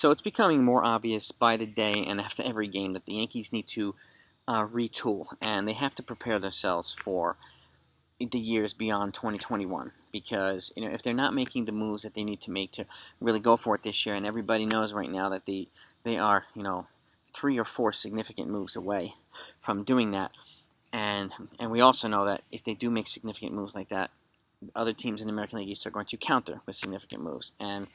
So it's becoming more obvious by the day and after every game that the Yankees need to retool, and they have to prepare themselves for the years beyond 2021, because if they're not making the moves that they need to make to really go for it this year, and everybody knows right now that they are 3 or 4 significant moves away from doing that, and we also know that if they do make significant moves like that, other teams in the American League East are going to counter with significant moves. And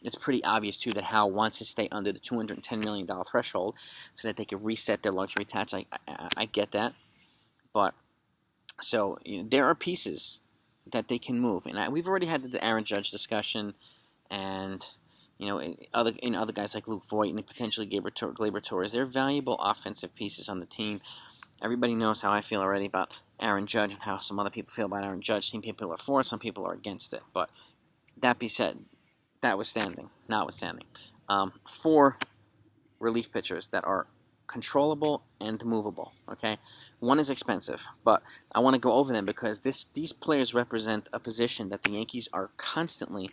it's pretty obvious, too, that Hal wants to stay under the $210 million threshold so that they can reset their luxury tax. I get that. But, so, there are pieces that they can move. And we've already had the Aaron Judge discussion, and, other guys like Luke Voigt and potentially Gleyber Torres. They're valuable offensive pieces on the team. Everybody knows how I feel already about Aaron Judge and how some other people feel about Aaron Judge. Some people are for it, some people are against it. But that being said, notwithstanding, 4 relief pitchers that are controllable and movable. Okay, one is expensive, but I want to go over them because these players represent a position that the Yankees are constantly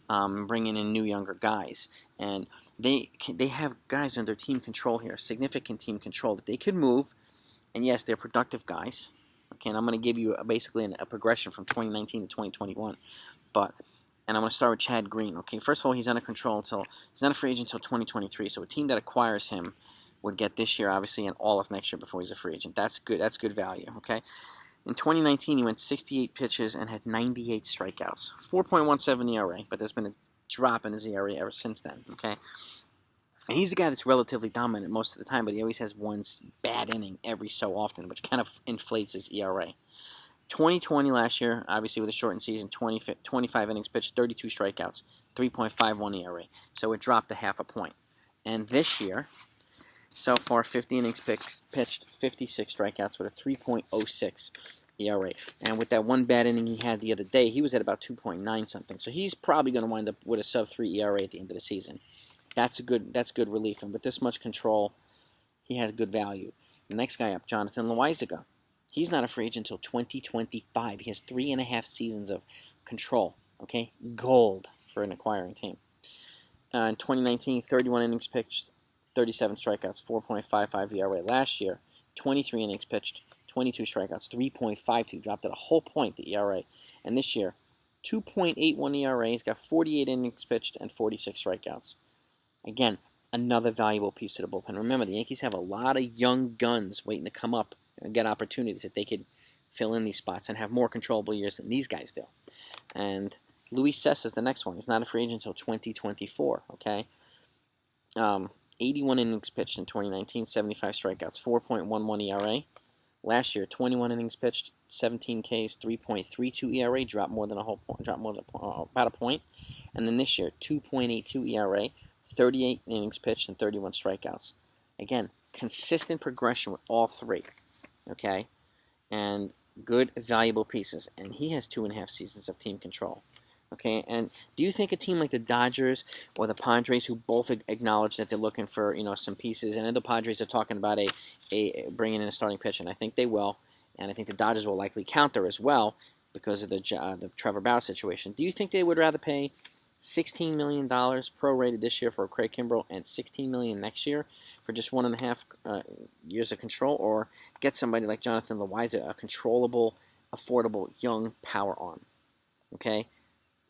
bringing in new younger guys, and they have guys under team control here, significant team control that they could move. And yes, they're productive guys. Okay, and I'm going to give you basically a progression from 2019 to 2021. And I'm going to start with Chad Green. Okay, first of all, he's under control until he's not a free agent until 2023. So a team that acquires him would get this year, obviously, and all of next year before he's a free agent. That's good. That's good value. Okay. In 2019, he went 68 pitches and had 98 strikeouts, 4.17 ERA. But there's been a drop in his ERA ever since then. Okay. And he's a guy that's relatively dominant most of the time, but he always has one bad inning every so often, which kind of inflates his ERA. 2020 last year, obviously with a shortened season, 25 innings pitched, 32 strikeouts, 3.51 ERA. So it dropped a half a point. And this year, so far, 50 innings pitched, 56 strikeouts with a 3.06 ERA. And with that one bad inning he had the other day, he was at about 2.9 something. So he's probably going to wind up with a sub-3 ERA at the end of the season. That's good relief, and with this much control, he has good value. The next guy up, Jonathan Loaisiga. He's not a free agent until 2025. He has 3.5 seasons of control. Okay, gold for an acquiring team. In 2019, 31 innings pitched, 37 strikeouts, 4.55 ERA. Last year, 23 innings pitched, 22 strikeouts, 3.52. Dropped at a whole point, the ERA. And this year, 2.81 ERA. He's got 48 innings pitched and 46 strikeouts. Again, another valuable piece of the bullpen. Remember, the Yankees have a lot of young guns waiting to come up and get opportunities that they could fill in these spots and have more controllable years than these guys do. And Luis Cessa is the next one. He's not a free agent until 2024, okay? 81 innings pitched in 2019, 75 strikeouts, 4.11 ERA. Last year, 21 innings pitched, 17 Ks, 3.32 ERA, dropped more than about a point. And then this year, 2.82 ERA. 38 innings pitched and 31 strikeouts. Again, consistent progression with all 3, okay? And good, valuable pieces. And he has 2.5 seasons of team control, okay? And do you think a team like the Dodgers or the Padres, who both acknowledge that they're looking for some pieces, and the Padres are talking about a bringing in a starting pitcher, and I think they will, and I think the Dodgers will likely counter as well because of the Trevor Bauer situation. Do you think they would rather pay $16 million prorated this year for Craig Kimbrel and $16 million next year for just 1.5 years of control, or get somebody like Jonathan Loaisiga, a controllable, affordable, young power arm? Okay?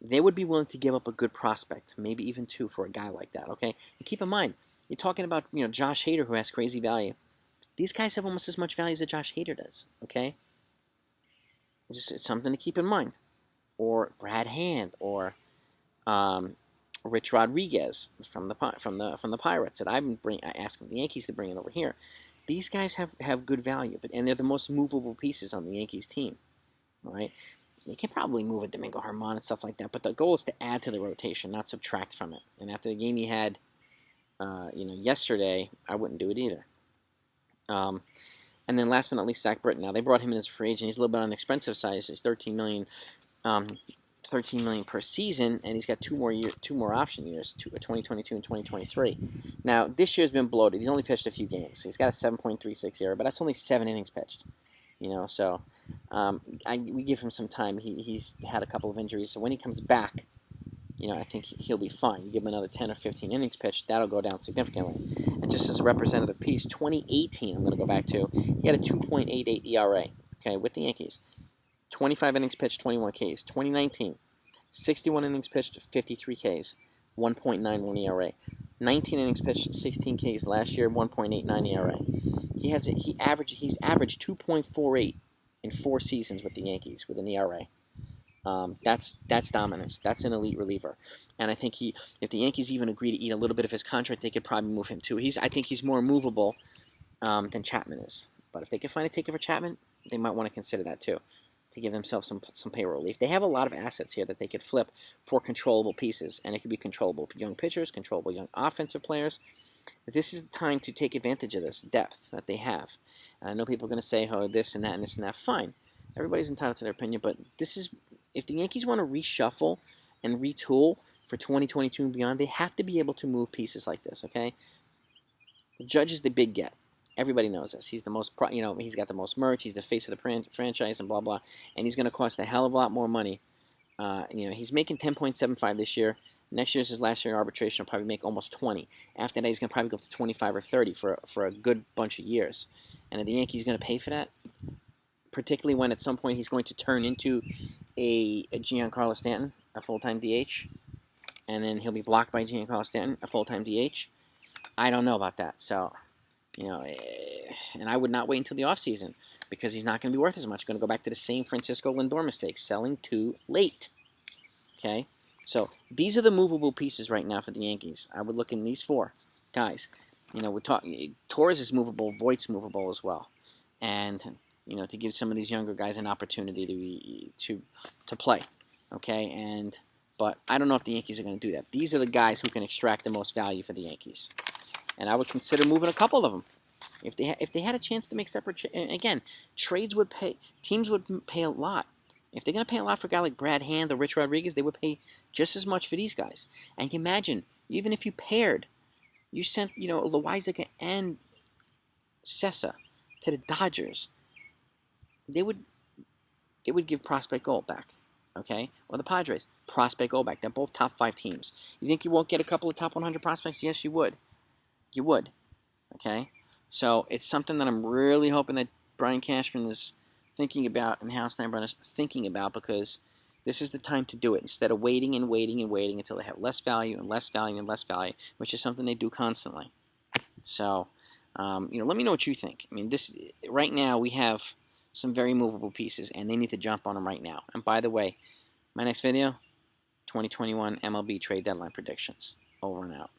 They would be willing to give up a good prospect, maybe even 2 for a guy like that, okay? And keep in mind, you're talking about Josh Hader, who has crazy value. These guys have almost as much value as Josh Hader does, okay? It's something to keep in mind. Or Brad Hand, or Rich Rodriguez from the Pirates that I've been asking the Yankees to bring it over here. These guys have good value, and they're the most movable pieces on the Yankees team. All right, you can probably move a Domingo Germán and stuff like that, but the goal is to add to the rotation, not subtract from it. And after the game he had, yesterday, I wouldn't do it either. And then last but not least, Zach Britton. Now they brought him in as a free agent. He's a little bit on the expensive side. He's $13 million per season, and he's got two more option years, 2022 and 2023. Now, this year's been bloated. He's only pitched a few games, so he's got a 7.36 ERA, but that's only 7 innings pitched. So we give him some time. He's had a couple of injuries, so when he comes back, I think he'll be fine. You give him another 10 or 15 innings pitched, that'll go down significantly. And just as a representative piece, 2018, I'm going to go back to, he had a 2.88 ERA, okay, with the Yankees. 25 innings pitched, 21 Ks. 2019, 61 innings pitched, 53 Ks, 1.91 ERA. 19 innings pitched, 16 Ks last year, 1.89 ERA. He's averaged 2.48 in 4 seasons with the Yankees with an ERA. That's dominance. That's an elite reliever. And I think if the Yankees even agree to eat a little bit of his contract, they could probably move him too. I think he's more movable than Chapman is. But if they can find a taker for Chapman, they might want to consider that too, to give themselves some payroll relief. They have a lot of assets here that they could flip for controllable pieces, and it could be controllable young pitchers, controllable young offensive players. But this is the time to take advantage of this depth that they have. And I know people are going to say, oh, this and that and this and that. Fine. Everybody's entitled to their opinion, but if the Yankees want to reshuffle and retool for 2022 and beyond, they have to be able to move pieces like this, okay? Judge is the big get. Everybody knows this. He's the most, he's got the most merch. He's the face of the franchise and blah, blah. And he's going to cost a hell of a lot more money. He's making $10.75 this year. Next year's his last year in arbitration. He'll probably make almost 20. After that, he's going to probably go up to 25 or 30 for a good bunch of years. And are the Yankees going to pay for that? Particularly when at some point he's going to turn into a Giancarlo Stanton, a full-time DH. And then he'll be blocked by Giancarlo Stanton, a full-time DH. I don't know about that. So, and I would not wait until the offseason because he's not going to be worth as much. Going to go back to the same Francisco Lindor mistake, selling too late. Okay? So these are the movable pieces right now for the Yankees. I would look in these 4 guys. We're talking Torres is movable, Voigt's movable as well, and to give some of these younger guys an opportunity to play. Okay, but I don't know if the Yankees are going to do that. These are the guys who can extract the most value for the Yankees, and I would consider moving a couple of them if they had a chance to make separate. Again, teams would pay a lot. If they're going to pay a lot for a guy like Brad Hand or Rich Rodriguez, they would pay just as much for these guys. And you can imagine, even if you sent, Loaizica and Sessa to the Dodgers, they would give Prospect Gold back, okay? Or the Padres, Prospect Gold back. They're both top 5 teams. You think you won't get a couple of top 100 prospects? Yes, you would. You would, okay? So it's something that I'm really hoping that Brian Cashman is thinking about and Hal Steinbrenner is thinking about, because this is the time to do it instead of waiting and waiting and waiting until they have less value and less value and less value, which is something they do constantly. So, let me know what you think. I mean, right now we have some very movable pieces, and they need to jump on them right now. And by the way, my next video, 2021 MLB trade deadline predictions. Over and out.